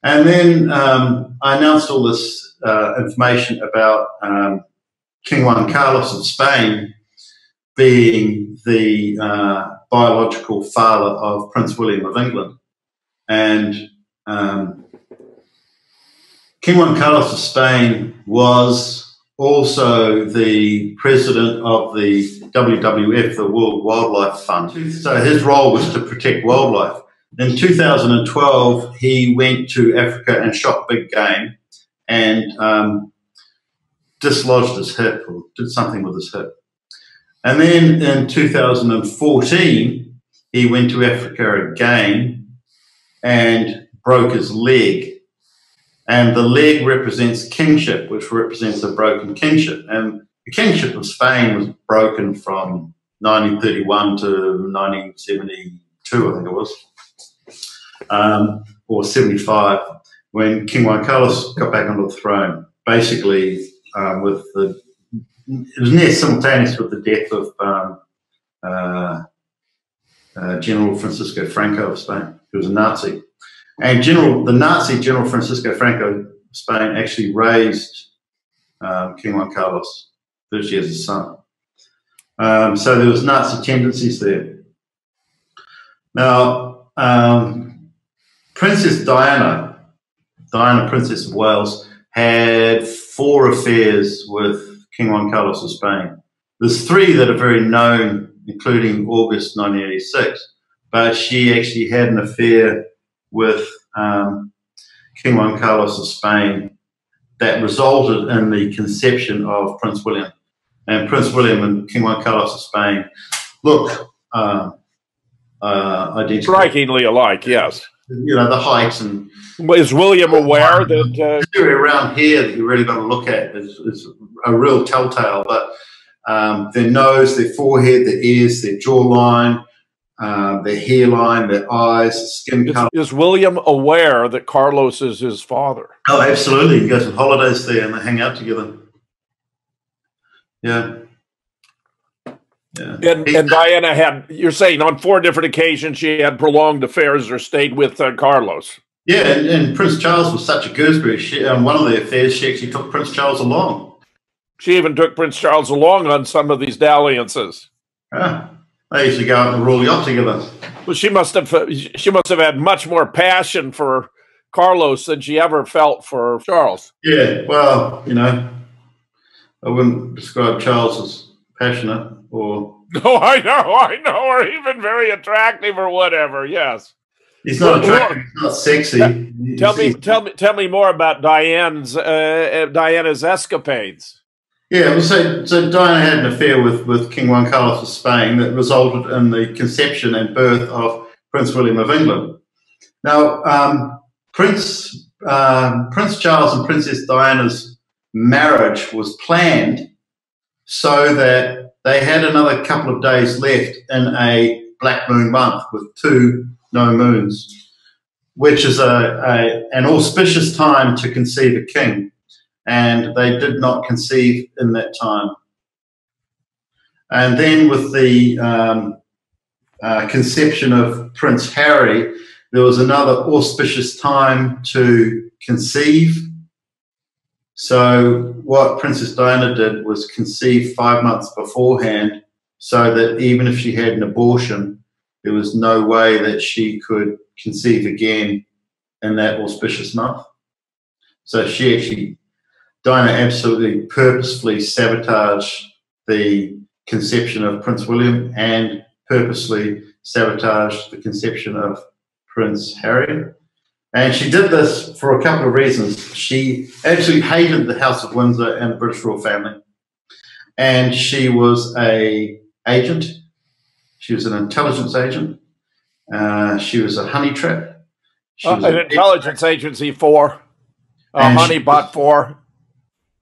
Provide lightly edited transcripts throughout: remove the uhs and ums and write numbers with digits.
And then I announced all this information about King Juan Carlos of Spain being the biological father of Prince William of England. And King Juan Carlos of Spain was also the president of the WWF, the World Wildlife Fund. So his role was to protect wildlife. In 2012, he went to Africa and shot big game and dislodged his hip or did something with his hip. And then in 2014, he went to Africa again and broke his leg. And the leg represents kingship, which represents a broken kingship. And the kingship of Spain was broken from 1931 to 1972, I think it was, or 75, when King Juan Carlos got back onto the throne. Basically, it was near simultaneous with the death of General Francisco Franco of Spain, who was a Nazi. And the Nazi General Francisco Franco of Spain actually raised King Juan Carlos, virtually as his son. So there was Nazi tendencies there. Now, Princess Diana, Princess of Wales, had 4 affairs with King Juan Carlos of Spain. There's 3 that are very known, including August 1986, but she actually had an affair with King Juan Carlos of Spain that resulted in the conception of Prince William. And Prince William and King Juan Carlos of Spain look identical. Strikingly alike, yes. You know, the height and... Is William aware that... around here that you really got to look at is a real telltale, but their nose, their forehead, their ears, their jawline, their hairline, their eyes, skin color. Is William aware that Carlos is his father? Oh, absolutely. He goes on holidays there and they hang out together. Yeah. Yeah. And Diana had, you're saying on 4 different occasions she had prolonged affairs or stayed with Carlos. Yeah, and Prince Charles was such a gooseberry. On one of the affairs, she actually took Prince Charles along. She even took Prince Charles along on some of these dalliances. Yeah. They used to go out and roll yacht together. Well, she must have had much more passion for Carlos than she ever felt for Charles. Yeah, well, you know, I wouldn't describe Charles as passionate or... No, I know, or even very attractive or whatever, yes. He's not attractive, he's not sexy. Tell me more about Diana's escapades. Yeah, well, so Diana had an affair with King Juan Carlos of Spain that resulted in the conception and birth of Prince William of England. Now, Prince Charles and Princess Diana's marriage was planned so that they had another couple of days left in a black moon month with 2 no moons, which is an auspicious time to conceive a king. And they did not conceive in that time. And then with the conception of Prince Harry, there was another auspicious time to conceive. So what Princess Diana did was conceive 5 months beforehand so that even if she had an abortion, there was no way that she could conceive again in that auspicious month. So Diana absolutely purposefully sabotaged the conception of Prince William and purposely sabotaged the conception of Prince Harry. And she did this for a couple of reasons. She actually hated the House of Windsor and the British royal family. And she was an agent. She was an intelligence agent. She was a honey trap. An intelligence agency for? A honeypot for?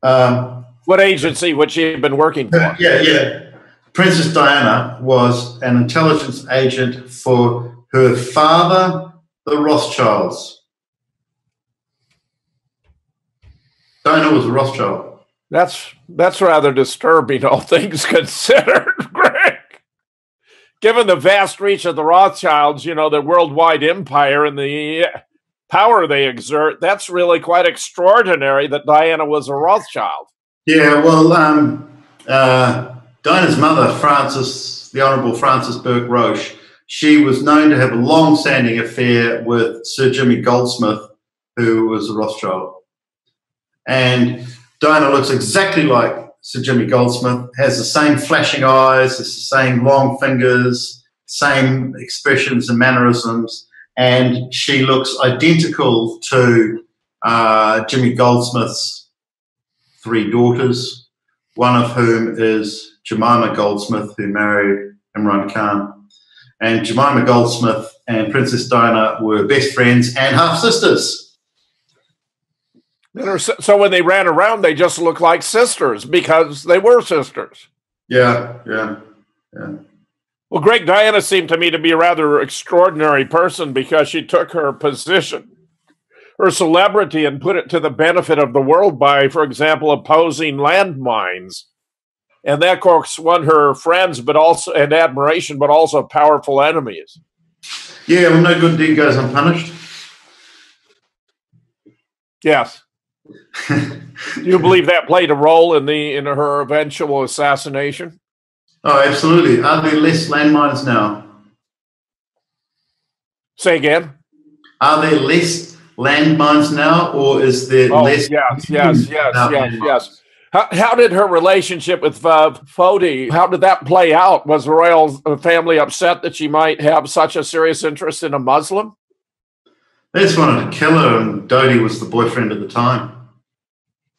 What agency would she have been working for? Yeah. Princess Diana was an intelligence agent for her father, the Rothschilds. Diana was a Rothschild. That's rather disturbing, all things considered, Greg. Given the vast reach of the Rothschilds, you know, the worldwide empire and the power they exert, that's really quite extraordinary that Diana was a Rothschild. Yeah, well, Diana's mother, Frances, the Honourable Frances Burke Roche, she was known to have a long-standing affair with Sir Jimmy Goldsmith, who was a Rothschild. And Diana looks exactly like Sir Jimmy Goldsmith, has the same flashing eyes, has the same long fingers, same expressions and mannerisms, and she looks identical to Jimmy Goldsmith's 3 daughters, one of whom is Jemima Goldsmith, who married Imran Khan. And Jemima Goldsmith and Princess Diana were best friends and half-sisters. So when they ran around, they just looked like sisters because they were sisters. Yeah. Well, Greg, Diana seemed to me to be a rather extraordinary person because she took her position, her celebrity, and put it to the benefit of the world by, for example, opposing landmines. And that, of course, won her friends, but also and admiration, but also powerful enemies. Yeah, well, no good deed goes unpunished. Yes. Do you believe that played a role in her eventual assassination? Oh, absolutely. Are there less landmines now? Say again? Are there less landmines now, or is there less? Yes. How did her relationship with Fodi, how did that play out? Was the royal family upset that she might have such a serious interest in a Muslim? They just wanted to kill her, and Dodi was the boyfriend at the time.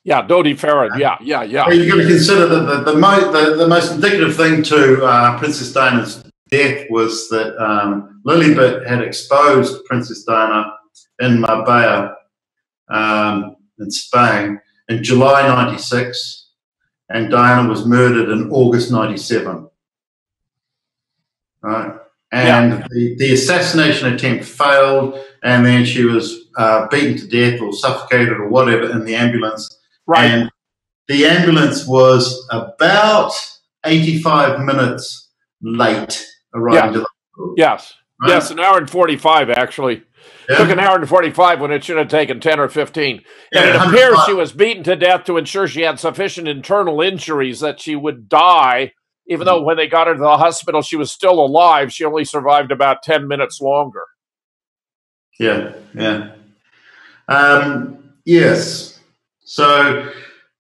Yeah, Dodi Farad. Yeah. You've got to consider that the most indicative thing to Princess Diana's death was that Lilibet had exposed Princess Diana in Marbella, in Spain, in July '96, and Diana was murdered in August '97. Right, and the assassination attempt failed, and then she was beaten to death or suffocated or whatever in the ambulance. Right. And the ambulance was about 85 minutes late arriving to the hospital. Yes. Right? Yes, an hour and 45, actually. Yeah. It took an hour and 45 when it should have taken 10 or 15. And it appears she was beaten to death to ensure she had sufficient internal injuries that she would die, even though when they got her to the hospital, she was still alive. She only survived about 10 minutes longer. Yeah. Yes. So,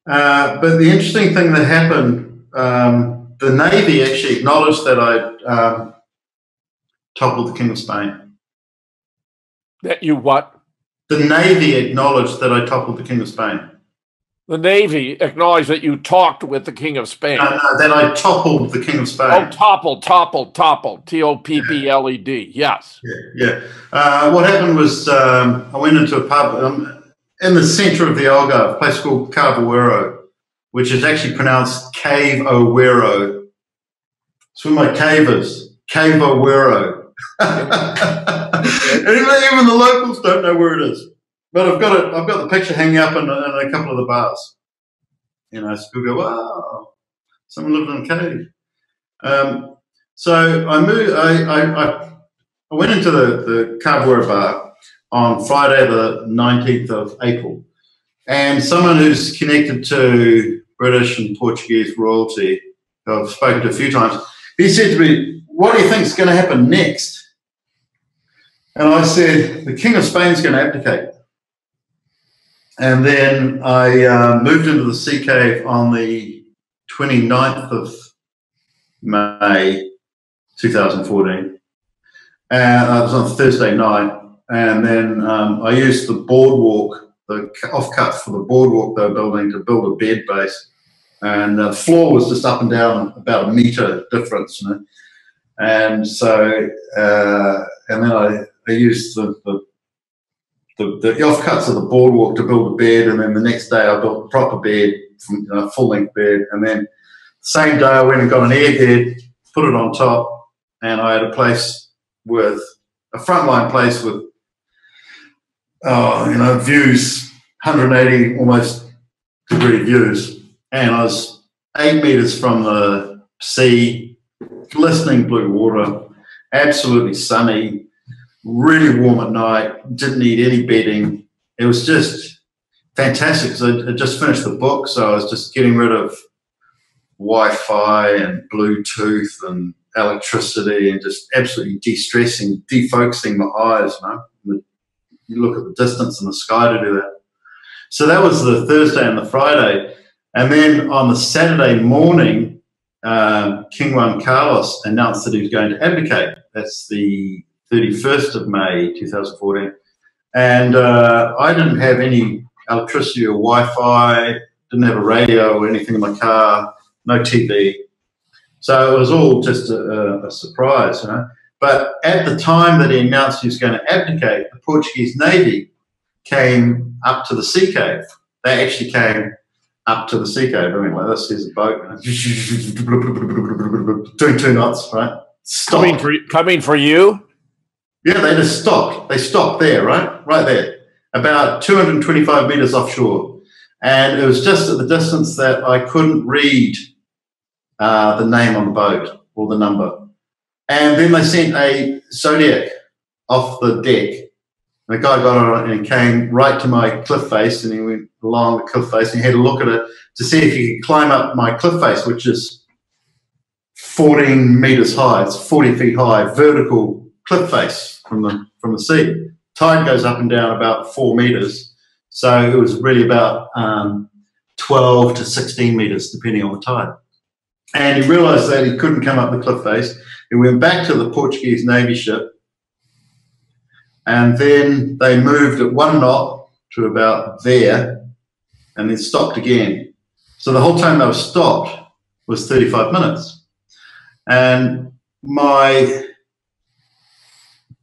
but the interesting thing that happened, the Navy actually acknowledged that I toppled the King of Spain. That you what? The Navy acknowledged that I toppled the King of Spain. The Navy acknowledged that you talked with the King of Spain. No, that I toppled the King of Spain. Oh, toppled. T-O-P-P-L-E-D. Yes. Yeah. What happened was I went into a pub in the centre of the Algarve, a place called Cavawero, which is actually pronounced Cave-O-Wero. It's where my cave is, Cave-O-Wero. Even the locals don't know where it is. But I've got the picture hanging up in a couple of the bars. You know, so people go, wow, someone lived in a cave. So I moved. I went into the Cavawero bar on Friday the 19th of April, and someone who's connected to British and Portuguese royalty, who I've spoken to a few times, he said to me, "What do you think is going to happen next?" And I said, "The King of Spain's going to abdicate." And then I moved into the sea cave on the 29th of May 2014. And it was on Thursday night. And then I used the boardwalk, the offcut for the boardwalk they were building to build a bed base. And the floor was just up and down about a metre difference, you know. And so, and then I used the offcuts of the boardwalk to build a bed, and then the next day I built a proper bed, a full-length bed, and then the same day I went and got an air bed, put it on top, and I had a place with a frontline place with, views, 180 almost degree views, and I was 8 meters from the sea, glistening blue water, absolutely sunny, really warm at night, didn't need any bedding. It was just fantastic because I just finished the book, so I was just getting rid of Wi-Fi and Bluetooth and electricity and just absolutely de-stressing, defocusing my eyes, You look at the distance in the sky to do that. So that was the Thursday and the Friday. And then on the Saturday morning, King Juan Carlos announced that he was going to abdicate. That's the 31st of May, 2014. And I didn't have any electricity or Wi-Fi, didn't have a radio or anything in my car, no TV. So it was all just a surprise, But at the time that he announced he was going to abdicate, the Portuguese Navy came up to the sea cave. They actually came up to the sea cave. I mean, like this, here's a boat, doing 2 knots, right? Stopped. Coming for you? Yeah, they just stopped. They stopped there, right? Right there, about 225 meters offshore. And it was just at the distance that I couldn't read the name on the boat or the number. And then they sent a Zodiac off the deck. The guy got on it and came right to my cliff face, and he went along the cliff face and he had a look at it to see if he could climb up my cliff face, which is 14 meters high. It's 40 feet high, vertical cliff face from the sea. Tide goes up and down about 4 meters. So it was really about 12 to 16 meters, depending on the tide. And he realized that he couldn't come up the cliff face. He went back to the Portuguese Navy ship, and then they moved at 1 knot to about there, and then stopped again. So the whole time they were stopped was 35 minutes. And my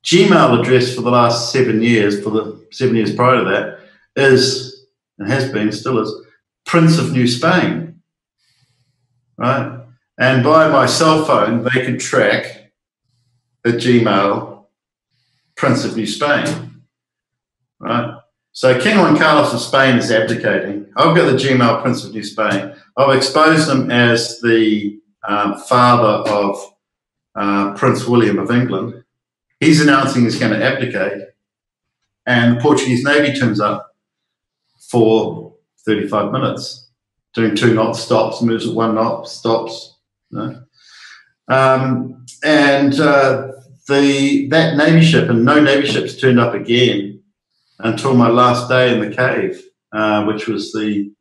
Gmail address for the last 7 years, for the 7 years prior to that, is, and has been, still is, Prince of New Spain, right? And by my cell phone, they could track the Gmail Prince of New Spain, right? So King Juan Carlos of Spain is abdicating. I've got the Gmail Prince of New Spain. I've exposed him as the father of Prince William of England. He's announcing he's going to abdicate, and the Portuguese Navy turns up for 35 minutes, doing 2 knots, stops, moves at 1 knot, stops. That Navy ship, and no Navy ships turned up again until my last day in the cave, which was the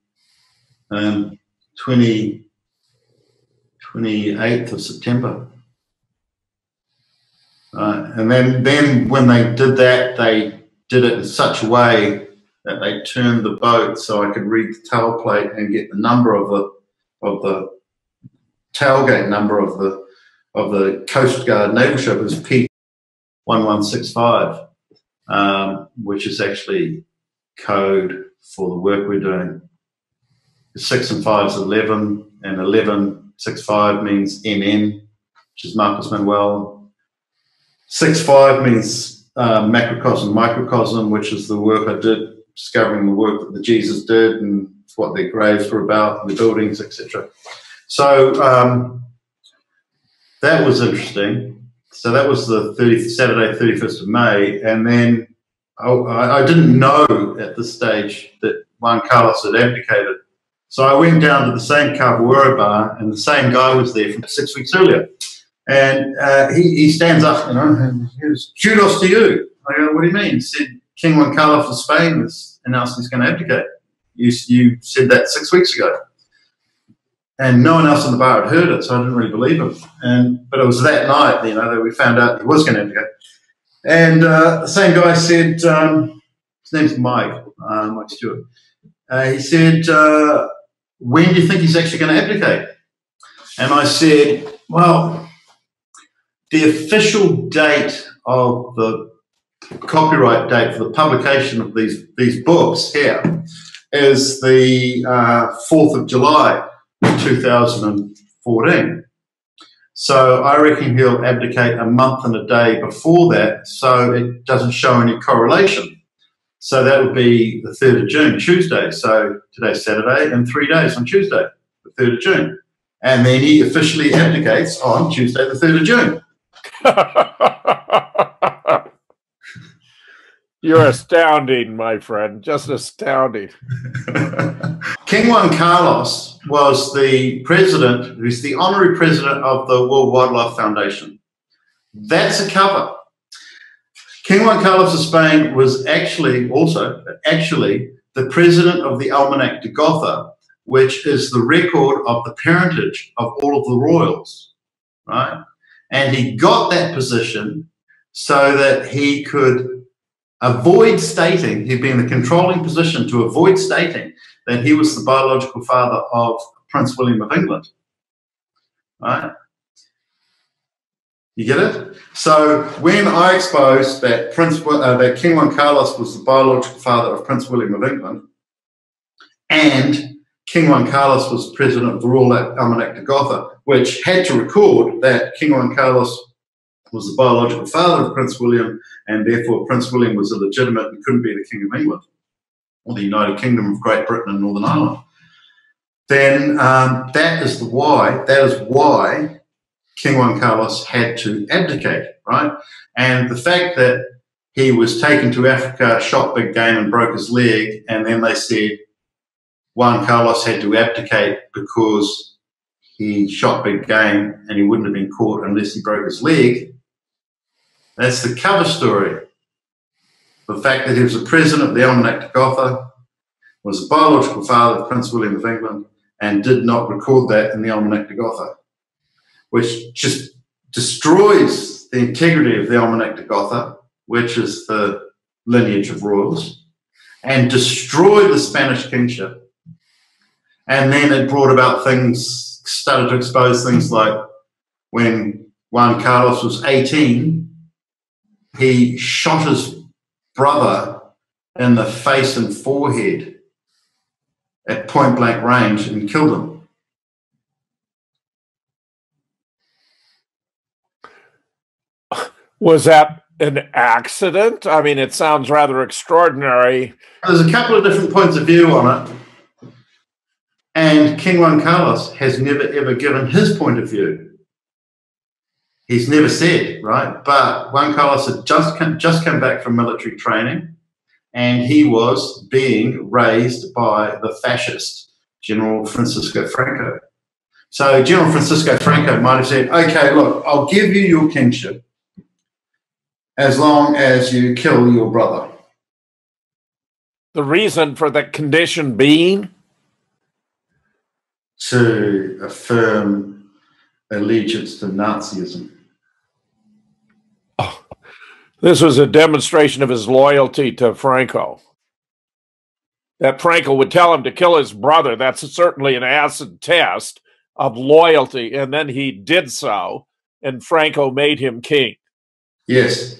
28th of September. And then when they did that, they did it in such a way that they turned the boat so I could read the tail plate and get the number of the tailgate number of the Coast Guard naval ship. It was P1165, which is actually code for the work we're doing. 6 and 5 is 11, and 1165 means MM, which is Marcus Manuel. 65 means macrocosm, microcosm, which is the work I did, discovering the work that the Jesus did and what their graves were about, and the buildings, etc. So that was interesting. So that was the Saturday, 31st of May, and then I didn't know at this stage that Juan Carlos had abdicated. So I went down to the same Capoeira bar, and the same guy was there from 6 weeks earlier. And he stands up, and he goes, "Kudos to you." I go, "What do you mean?" He said, "King Juan Carlos of Spain has announced he's going to abdicate. You said that 6 weeks ago." And no one else in the bar had heard it, so I didn't really believe him. But it was that night, that we found out he was going to abdicate. And the same guy said, his name's Mike Stewart. He said, "When do you think he's actually going to abdicate?" And I said, "Well, the official date of the copyright date for the publication of these books here is the 4th of July, 2014. So I reckon he'll abdicate a month and a day before that, so it doesn't show any correlation. So that would be the 3rd of June, Tuesday. So today's Saturday, and 3 days on Tuesday, the 3rd of June. And then he officially abdicates on Tuesday, the 3rd of June. You're astounding, my friend. Just astounding. King Juan Carlos was the president, who's the honorary president of the World Wildlife Foundation. That's a cover. King Juan Carlos of Spain was actually the president of the Almanac de Gotha, which is the record of the parentage of all of the royals, right? And he got that position so that he could avoid stating, he'd be in the controlling position to avoid stating that he was the biological father of Prince William of England, right? You get it? So when I exposed that that King Juan Carlos was the biological father of Prince William of England, and King Juan Carlos was president of the Royal Almanac de Gotha, which had to record that King Juan Carlos was the biological father of Prince William, and therefore Prince William was illegitimate and couldn't be the King of England or the United Kingdom of Great Britain and Northern Ireland. Then that is why King Juan Carlos had to abdicate, right? And the fact that he was taken to Africa, shot big game and broke his leg, and then they said Juan Carlos had to abdicate because he shot big game and he wouldn't have been caught unless he broke his leg. That's the cover story. The fact that he was the president of the Almanac de Gotha, was the biological father of Prince William of England, and did not record that in the Almanac de Gotha, which just destroys the integrity of the Almanac de Gotha, which is the lineage of royals, and destroyed the Spanish kingship. And then it brought about things, started to expose things like when Juan Carlos was 18, he shot his brother in the face and forehead at point blank range and killed him. Was that an accident? I mean, it sounds rather extraordinary. There's a couple of different points of view on it. And King Juan Carlos has never, ever given his point of view. He's never said, right? But Juan Carlos had just come back from military training, and he was being raised by the fascist General Francisco Franco. So General Francisco Franco might have said, okay, look, I'll give you your kingship as long as you kill your brother. The reason for that condition being? To affirm allegiance to Nazism. Oh, this was a demonstration of his loyalty to Franco. That Franco would tell him to kill his brother. That's certainly an acid test of loyalty. And then he did so, and Franco made him king. Yes.